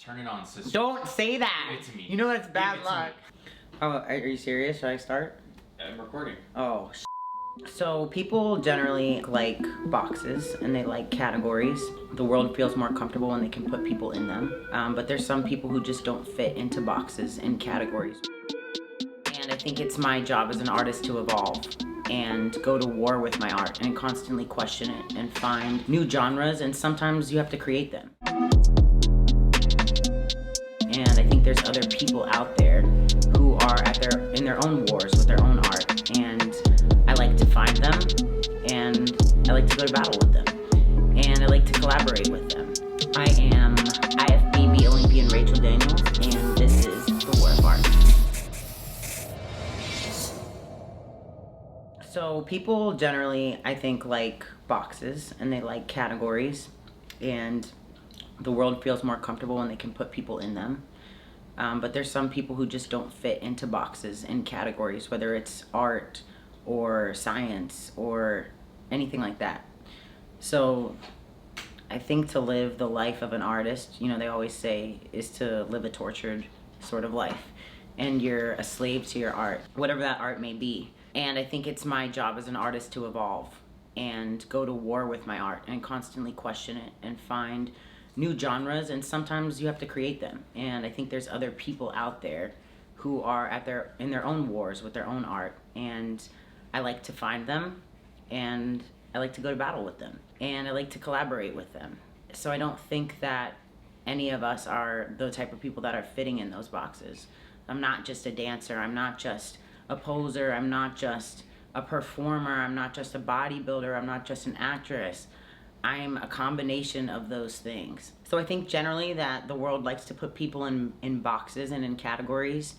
Turn it on, sister. Don't say that. Give it to me. You know that's bad Give it to luck. Oh, are you serious? Should I start? I'm recording. Oh, so people generally like boxes and they like categories. The world feels more comfortable when they can put people in them. But there's some people who just don't fit into boxes and categories. And I think it's my job as an artist to evolve and go to war with my art and constantly question it and find new genres, and sometimes you have to create them. And I think there's other people out there who are in their own wars with their own art, and I like to find them, and I like to go to battle with them, and I like to collaborate with them. I am IFBB Olympian Rachel Daniels, and this is The War of Art. So people generally, I think, like boxes and they like categories, and the world feels more comfortable when they can put people in them. But there's some people who just don't fit into boxes and categories, whether it's art or science or anything like that. So I think to live the life of an artist, you know, they always say, is to live a tortured sort of life. And you're a slave to your art, whatever that art may be. And I think it's my job as an artist to evolve and go to war with my art and constantly question it and find new genres, and sometimes you have to create them. And I think there's other people out there who are in their own wars with their own art, and I like to find them, and I like to go to battle with them, and I like to collaborate with them. So I don't think that any of us are the type of people that are fitting in those boxes. I'm not just a dancer, I'm not just a poser, I'm not just a performer, I'm not just a bodybuilder, I'm not just an actress. I'm a combination of those things. So I think generally that the world likes to put people in boxes and in categories,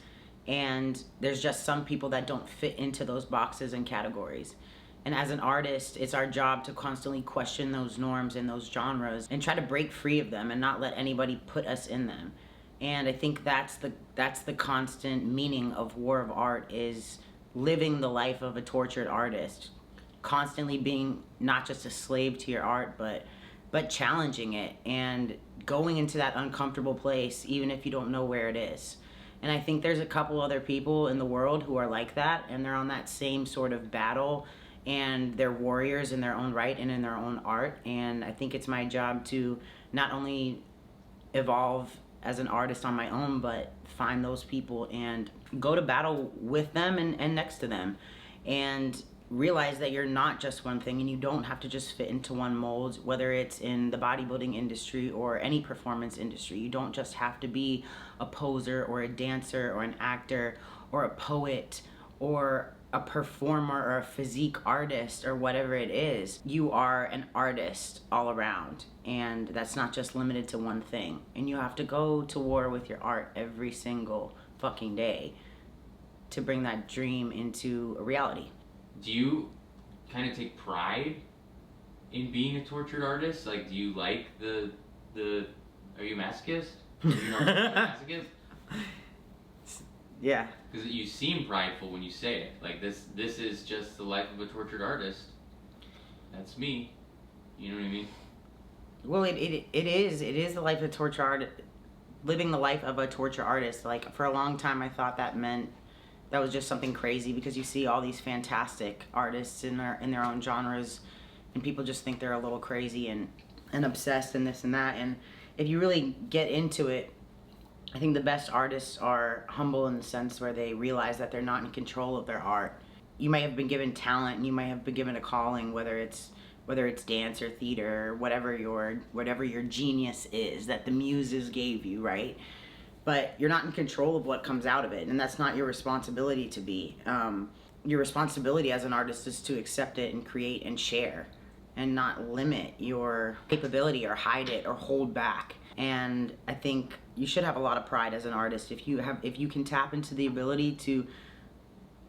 and there's just some people that don't fit into those boxes and categories. And as an artist, it's our job to constantly question those norms and those genres and try to break free of them and not let anybody put us in them. And I think that's the constant meaning of War of Art, is living the life of a tortured artist, constantly being not just a slave to your art, but challenging it and going into that uncomfortable place even if you don't know where it is. And I think there's a couple other people in the world who are like that, and they're on that same sort of battle, and they're warriors in their own right and in their own art. And I think it's my job to not only evolve as an artist on my own, but find those people and go to battle with them and next to them, and realize that you're not just one thing, and you don't have to just fit into one mold, whether it's in the bodybuilding industry or any performance industry. You don't just have to be a poser or a dancer or an actor or a poet or a performer or a physique artist or whatever it is. You are an artist all around, and that's not just limited to one thing. And you have to go to war with your art every single fucking day to bring that dream into a reality. Do you kind of take pride in being a tortured artist? Like, do you like the are you a masochist? Are you a masochist? Yeah. Because you seem prideful when you say it. Like, this is just the life of a tortured artist. That's me. You know what I mean? Well, it is the life of a torture artist. Living the life of a torture artist. Like, for a long time, I thought that meant that was just something crazy, because you see all these fantastic artists in their own genres, and people just think they're a little crazy and obsessed and this and that. And if you really get into it, I think the best artists are humble in the sense where they realize that they're not in control of their art. You might have been given talent, and you might have been given a calling, whether it's dance or theater, or whatever your genius is that the muses gave you, right? But you're not in control of what comes out of it, and that's not your responsibility to be. Your responsibility as an artist is to accept it and create and share, and not limit your capability or hide it or hold back. And I think you should have a lot of pride as an artist if you can tap into the ability to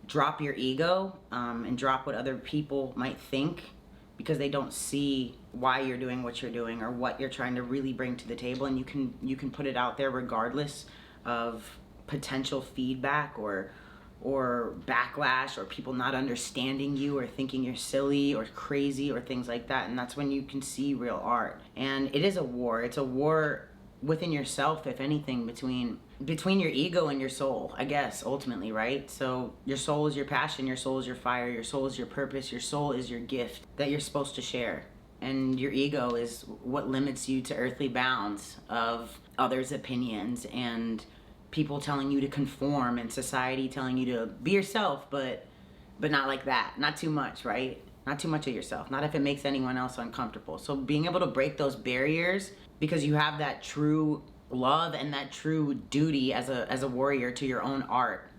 drop your ego and drop what other people might think, because they don't see why you're doing what you're doing or what you're trying to really bring to the table, and you can put it out there regardless of potential feedback or backlash or people not understanding you or thinking you're silly or crazy or things like that. And that's when you can see real art. And it is a war. It's a war within yourself, if anything, between your ego and your soul, I guess, ultimately, right? So your soul is your passion, your soul is your fire, your soul is your purpose, your soul is your gift that you're supposed to share. And your ego is what limits you to earthly bounds of others' opinions and people telling you to conform and society telling you to be yourself, but not like that. Not too much, right? Not too much of yourself. Not if it makes anyone else uncomfortable. So being able to break those barriers because you have that true love and that true duty as a warrior to your own art,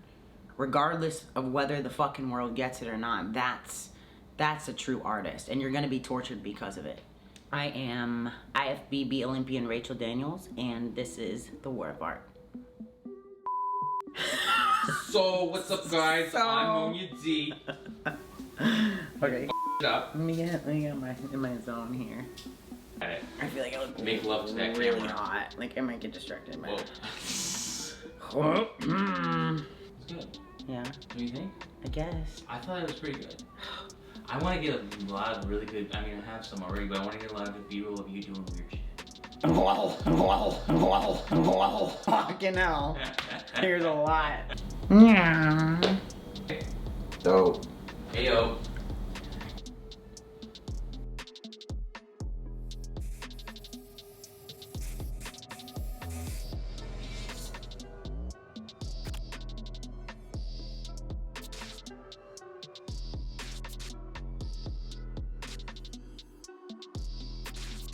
regardless of whether the fucking world gets it or not, that's a true artist, and you're gonna be tortured because of it. I am IFBB Olympian Rachel Daniels, and this is The War of Art. So, what's up, guys? I'm Monia D. Okay. Up. Let me get in my zone here. Got it. I feel like I look Make love to that really camera. hot. Like I might get distracted. Whoa. Whoa. It's good. Yeah, What do you think? I guess. I thought it was pretty good. I want to get a lot of really good. I mean, I have some already, but I want to get a lot of good B-roll of you doing weird shit. Fucking hell. Here's a lot. Yeah.